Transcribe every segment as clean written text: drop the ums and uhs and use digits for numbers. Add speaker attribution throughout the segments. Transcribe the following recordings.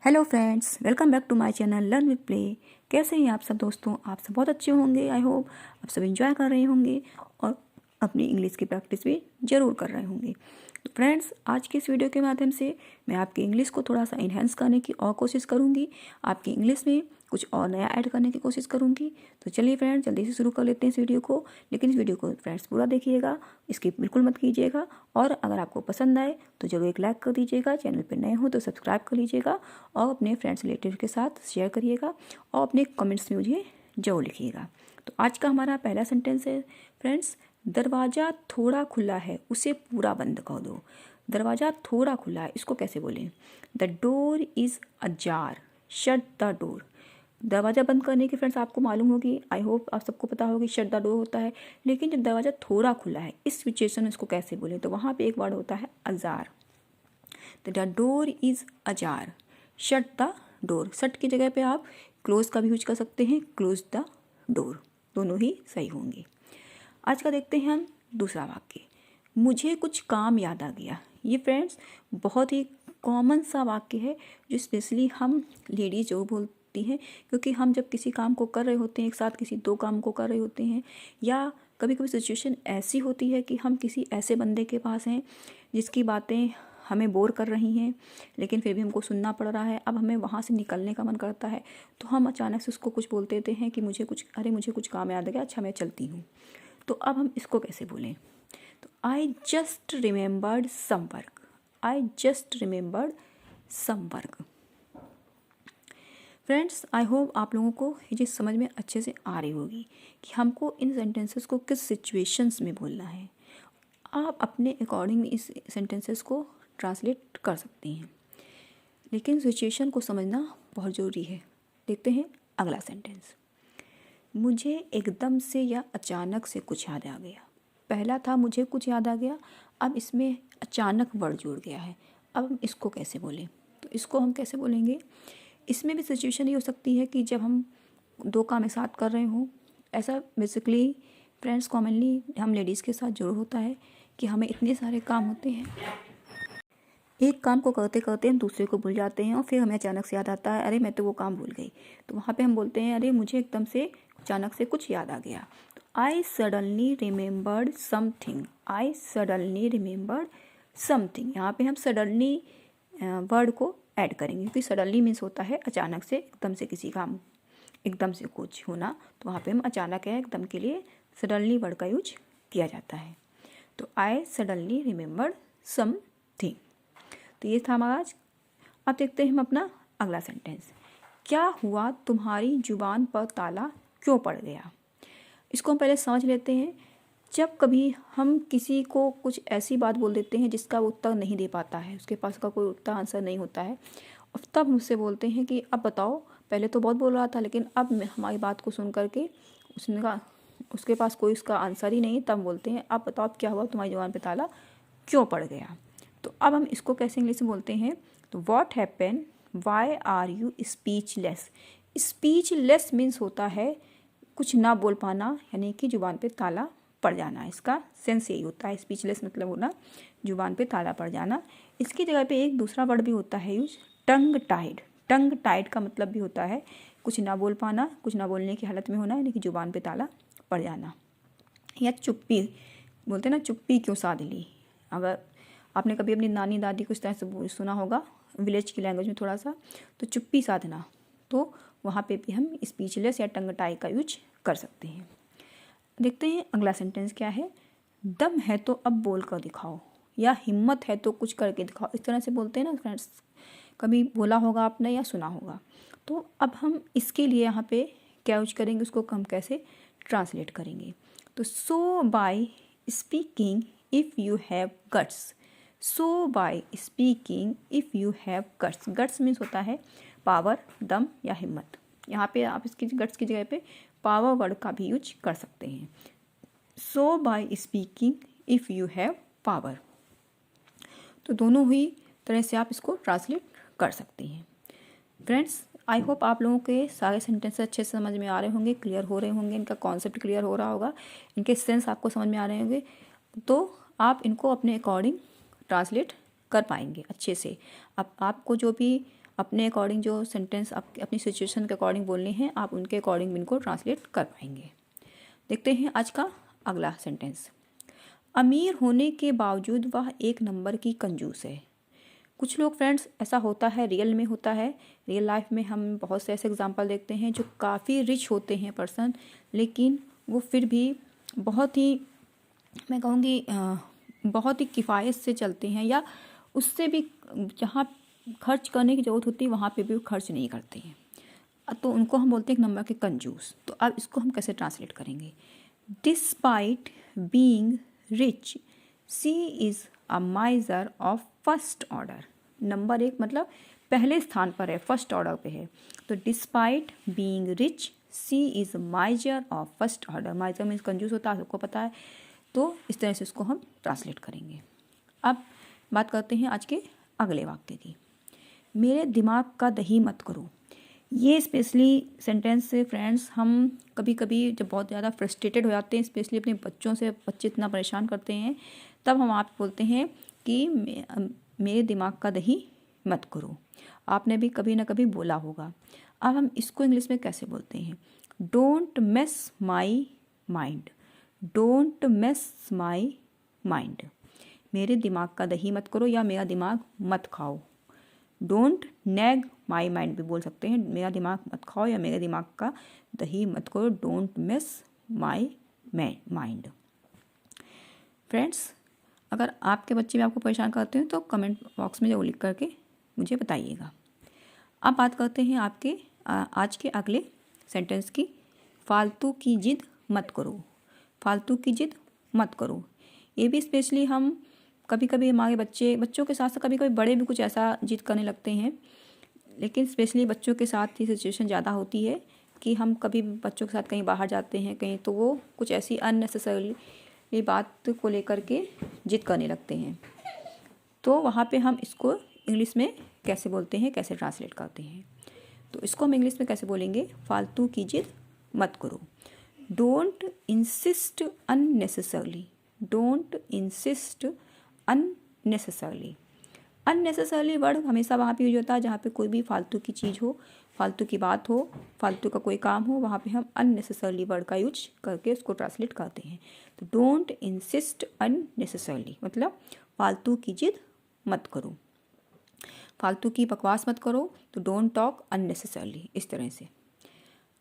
Speaker 1: Hello friends, welcome back to my channel learn with play. कैसे हैं आप सब दोस्तों? आप सब बहुत अच्छे होंगे। आई होप आप सब एंजॉय कर रहे होंगे और अपनी इंग्लिश की प्रैक्टिस भी ज़रूर कर रहे होंगे। तो फ्रेंड्स, आज की इस वीडियो के माध्यम से मैं आपकी इंग्लिश को थोड़ा सा इन्हेंस करने की और कोशिश करूँगी। आपकी इंग्लिश में कुछ और नया ऐड करने की कोशिश करूँगी। तो चलिए फ्रेंड्स, जल्दी से शुरू कर लेते हैं इस वीडियो को। लेकिन इस वीडियो को फ्रेंड्स पूरा देखिएगा, स्किप बिल्कुल मत कीजिएगा। और अगर आपको पसंद आए तो जरूर एक लाइक कर दीजिएगा। चैनल पर नए हो तो सब्सक्राइब कर लीजिएगा और अपने फ्रेंड्स रिलेटिव के साथ शेयर करिएगा और अपने कमेंट्स में मुझे जरूर लिखिएगा। तो आज का हमारा पहला सेंटेंस है फ्रेंड्स, दरवाज़ा थोड़ा खुला है, उसे पूरा बंद कर दो। दरवाज़ा थोड़ा खुला है, इसको कैसे बोलें? The door is ajar, shut the door. दरवाज़ा बंद करने की फ्रेंड्स आपको मालूम होगी, आई होप आप सबको पता होगी शट द डोर होता है। लेकिन जब दरवाज़ा थोड़ा खुला है, इस सिचुएशन में इसको कैसे बोलें? तो वहाँ पे एक वर्ड होता है अजार। तो the door is ajar, shut the door. Shut की जगह पे आप क्लोज का भी यूज कर सकते हैं, क्लोज द डोर, दोनों ही सही होंगे। आज का देखते हैं हम दूसरा वाक्य, मुझे कुछ काम याद आ गया। ये फ्रेंड्स बहुत ही कॉमन सा वाक्य है जो स्पेशली हम लेडीज जो बोलती हैं, क्योंकि हम जब किसी काम को कर रहे होते हैं, एक साथ किसी दो काम को कर रहे होते हैं, या कभी कभी सिचुएशन ऐसी होती है कि हम किसी ऐसे बंदे के पास हैं जिसकी बातें हमें बोर कर रही हैं, लेकिन फिर भी हमको सुनना पड़ रहा है। अब हमें वहाँ से निकलने का मन करता है, तो हम अचानक से उसको कुछ बोल देते हैं कि मुझे कुछ काम याद आ गया, अच्छा मैं चलती हूँ। तो अब हम इसको कैसे बोलें? तो I just remembered some work, I just remembered some work. Friends, I hope आप लोगों को ये चीज़ समझ में अच्छे से आ रही होगी कि हमको इन सेंटेंसेस को किस सिचुएशंस में बोलना है। आप अपने अकॉर्डिंग इस सेंटेंसेस को ट्रांसलेट कर सकती हैं, लेकिन सिचुएशन को समझना बहुत ज़रूरी है। देखते हैं अगला सेंटेंस, मुझे एकदम से या अचानक से कुछ याद आ गया। पहला था मुझे कुछ याद आ गया, अब इसमें अचानक वर्ड जुड़ गया है। अब हम इसको कैसे बोलें? तो इसको हम कैसे बोलेंगे? इसमें भी सिचुएशन ये हो सकती है कि जब हम दो काम एक साथ कर रहे हों। ऐसा बेसिकली फ्रेंड्स कॉमनली हम लेडीज़ के साथ जरूर होता है कि हमें इतने सारे काम होते हैं, एक काम को करते करते हम दूसरे को भूल जाते हैं और फिर हमें अचानक से याद आता है, अरे मैं तो वो काम भूल गई। तो वहाँ पे हम बोलते हैं, अरे मुझे एकदम से अचानक से कुछ याद आ गया। तो I suddenly remembered something, I suddenly remembered something. यहाँ पे हम सडनली वर्ड को ऐड करेंगे, क्योंकि सडनली मीन्स होता है अचानक से, एकदम से किसी काम, एकदम से कुछ होना। तो वहाँ पे हम अचानक है एकदम के लिए सडनली वर्ड का यूज किया जाता है। तो आई सडनली रिमेंबर्ड समथिंग। तो ये था हमारा आज। अब देखते हैं हम अपना अगला सेंटेंस, क्या हुआ तुम्हारी जुबान पर ताला क्यों पड़ गया? इसको हम पहले समझ लेते हैं। जब कभी हम किसी को कुछ ऐसी बात बोल देते हैं जिसका वो उत्तर नहीं दे पाता है, उसके पास का कोई उत्तर आंसर नहीं होता है, और तब मुझसे बोलते हैं कि अब बताओ, पहले तो बहुत बोल रहा था लेकिन अब हमारी बात को सुन करके उसके पास कोई उसका आंसर ही नहीं, तब बोलते हैं अब बताओ अब क्या हुआ तुम्हारी जुबान पर ताला क्यों पड़ गया? तो अब हम इसको कैसे इंग्लिश में बोलते हैं? तो what happen, why are you speechless. Speechless means होता है कुछ ना बोल पाना, यानी कि जुबान पे ताला पड़ जाना। इसका सेंस यही होता है, स्पीचलेस मतलब होना जुबान पे ताला पड़ जाना। इसकी जगह पे एक दूसरा वर्ड भी होता है यूज, टंग टाइड। टंग टाइड का मतलब भी होता है कुछ ना बोल पाना, कुछ ना बोलने की हालत में होना, यानी कि जुबान पे ताला पड़ जाना। या चुप्पी बोलते हैं ना, चुप्पी क्यों साध ली। अगर आपने कभी अपनी नानी दादी को इस तरह से सुना होगा विलेज की लैंग्वेज में थोड़ा सा, तो चुप्पी साधना, तो वहाँ पे भी हम स्पीचलेस या टंग टाई का यूज कर सकते हैं। देखते हैं अगला सेंटेंस क्या है, दम है तो अब बोल कर दिखाओ, या हिम्मत है तो कुछ करके दिखाओ। इस तरह से बोलते हैं ना फ्रेंड्स, कभी बोला होगा आपने या सुना होगा। तो अब हम इसके लिए यहाँ पे क्या यूज करेंगे, उसको हम कैसे ट्रांसलेट करेंगे? तो so by speaking if you have guts, so by speaking if you have guts. Guts means होता है पावर, दम या हिम्मत। यहाँ पे आप इसकी गट्स की जगह पे पावर वर्ड का भी यूज कर सकते हैं। So by speaking if you have power. तो दोनों ही तरह से आप इसको ट्रांसलेट कर सकते हैं। फ्रेंड्स, आई होप आप लोगों के सारे सेंटेंस अच्छे से समझ में आ रहे होंगे, क्लियर हो रहे होंगे, इनका कॉन्सेप्ट क्लियर हो रहा होगा, इनके सेंस आपको समझ में आ रहे होंगे, तो आप इनको अपने अकॉर्डिंग ट्रांसलेट कर पाएंगे अच्छे से। अब आपको जो भी अपने अकॉर्डिंग जो सेंटेंस आप अपनी सिचुएशन के अकॉर्डिंग बोलने हैं, आप उनके अकॉर्डिंग इनको ट्रांसलेट कर पाएंगे। देखते हैं आज का अगला सेंटेंस। अमीर होने के बावजूद वह एक नंबर की कंजूस है। कुछ लोग फ्रेंड्स, ऐसा होता है, रियल में होता है, रियल लाइफ में हम बहुत से ऐसे एग्जांपल देखते हैं जो काफ़ी रिच होते हैं पर्सन, लेकिन वो फिर भी बहुत ही, मैं कहूँगी बहुत ही किफ़ायत से चलते हैं, या उससे भी जहाँ खर्च करने की ज़रूरत होती है वहाँ पे भी वो खर्च नहीं करते हैं, तो उनको हम बोलते हैं एक नंबर के कंजूस। तो अब इसको हम कैसे ट्रांसलेट करेंगे? Despite being rich she is a माइजर of first order. Number 1 मतलब पहले स्थान पर है, फर्स्ट ऑर्डर पे है। तो despite being rich she is माइजर of first order. माइजर means कंजूस होता है, सबको पता है। तो इस तरह से इसको हम ट्रांसलेट करेंगे। अब बात करते हैं आज के अगले वाक्य की। मेरे दिमाग का दही मत करो। ये स्पेशली सेंटेंस से फ्रेंड्स हम कभी कभी जब बहुत ज़्यादा फ्रस्ट्रेटेड हो जाते हैं, स्पेशली अपने बच्चों से, बच्चे इतना परेशान करते हैं, तब हम आप बोलते हैं कि मेरे दिमाग का दही मत करो। आपने भी कभी ना कभी बोला होगा। अब हम इसको इंग्लिश में कैसे बोलते हैं? Don't mess my mind. Don't mess my mind. मेरे दिमाग का दही मत करो या मेरा दिमाग मत खाओ। डोंट नैग माई माइंड भी बोल सकते हैं, मेरा दिमाग मत खाओ या मेरे दिमाग का दही मत करो। Don't miss my mind. Friends, अगर आपके बच्चे भी आपको परेशान करते हैं तो कमेंट बॉक्स में जरूर लिख करके मुझे बताइएगा। अब बात करते हैं आपके आज के अगले सेंटेंस की। फालतू की जिद मत करो। फालतू की जिद मत करो। ये भी स्पेशली हम कभी कभी हमारे बच्चों के साथ साथ कभी कभी बड़े भी कुछ ऐसा जिद करने लगते हैं, लेकिन स्पेशली बच्चों के साथ ही सिचुएशन ज़्यादा होती है कि हम कभी बच्चों के साथ कहीं बाहर जाते हैं कहीं, तो वो कुछ ऐसी अननेसेसरी बात को लेकर के जिद करने लगते हैं। तो वहाँ पे हम इसको इंग्लिश में कैसे बोलते हैं, कैसे ट्रांसलेट करते हैं? तो इसको हम इंग्लिश में कैसे बोलेंगे? फालतू की जिद मत करो। Don't insist unnecessarily. Don't insist unnecessarily. Unnecessarily word हमेशा वहाँ पे यूज होता है जहाँ पे कोई भी फालतू की चीज़ हो, फालतू की बात हो, फालतू का कोई काम हो, वहाँ पे हम अननेसेसरली वर्ड का यूज करके उसको ट्रांसलेट करते हैं। तो डोंट इंसिस्ट अननेसेसरली मतलब फालतू की जिद मत करो, फालतू की बकवास मत करो। तो डोंट टॉक अननेसेसरली, इस तरह से।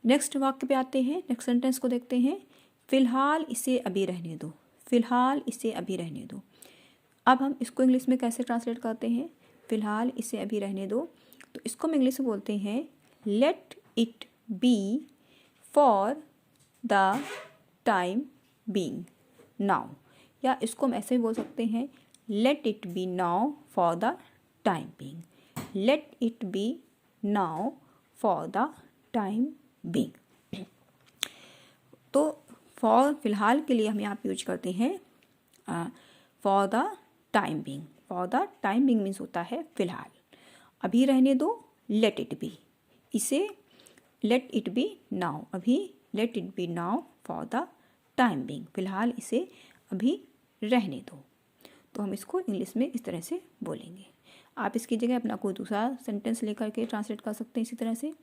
Speaker 1: नेक्स्ट वाक्य पे आते हैं, नेक्स्ट सेंटेंस को देखते हैं। फिलहाल इसे अभी रहने दो। फिलहाल इसे अभी रहने दो। अब हम इसको इंग्लिश में कैसे ट्रांसलेट करते हैं? फिलहाल इसे अभी रहने दो। तो इसको हम इंग्लिश में बोलते हैं let it be for the time being now. या इसको हम ऐसे भी बोल सकते हैं let it be now for the time being. Let it be now for the time being. तो फॉर फिलहाल के लिए हम यहाँ पे यूज करते हैं for the time being. For the time being means होता है फिलहाल। अभी रहने दो, लेट इट बी। इसे लेट इट बी नाउ, अभी let it be now for the time being. फिलहाल इसे अभी रहने दो। तो हम इसको इंग्लिश में इस तरह से बोलेंगे। आप इसकी जगह अपना कोई दूसरा सेंटेंस लेकर के ट्रांसलेट कर सकते हैं इसी तरह से।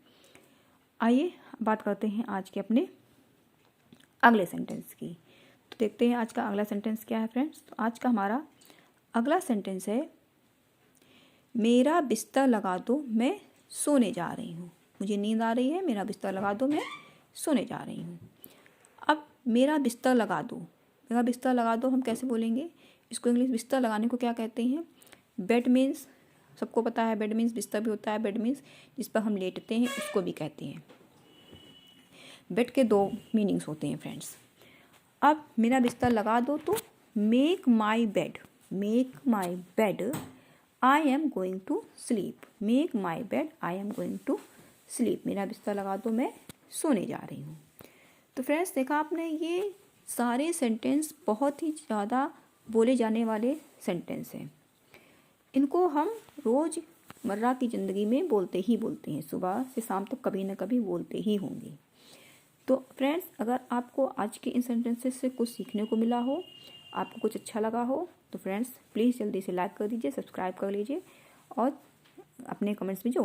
Speaker 1: आइए बात करते हैं आज के अपने अगले सेंटेंस की। तो देखते हैं आज का अगला सेंटेंस क्या है फ्रेंड्स। तो आज का हमारा अगला सेंटेंस है मेरा बिस्तर लगा दो, मैं सोने जा रही हूँ। मुझे नींद आ रही है, मेरा बिस्तर लगा दो, मैं सोने जा रही हूँ। अब मेरा बिस्तर लगा दो, मेरा बिस्तर लगा दो हम कैसे बोलेंगे? इसको इंग्लिश बिस्तर लगाने को क्या कहते हैं? बेड मीन्स सबको पता है, बेड मीन्स बिस्तर भी होता है। बेड मीन्स जिस पर हम लेटते हैं, उसको भी कहते हैं। बेड के 2 मीनिंग्स होते हैं फ्रेंड्स। अब मेरा बिस्तर लगा दो तो make my bed, make my bed, I am going to sleep. Make my bed, I am going to sleep. मेरा बिस्तर लगा दो, मैं सोने जा रही हूँ। तो फ्रेंड्स देखा आपने, ये सारे सेंटेंस बहुत ही ज़्यादा बोले जाने वाले सेंटेंस हैं। इनको हम रोज़मर्रा की ज़िंदगी में बोलते हैं, सुबह से शाम तक कभी ना कभी बोलते ही होंगे। तो फ्रेंड्स, अगर आपको आज के इन सेंटेंसेस से कुछ सीखने को मिला हो, आपको कुछ अच्छा लगा हो, तो फ्रेंड्स प्लीज़ जल्दी से लाइक कर दीजिए, सब्सक्राइब कर लीजिए और अपने कमेंट्स में जो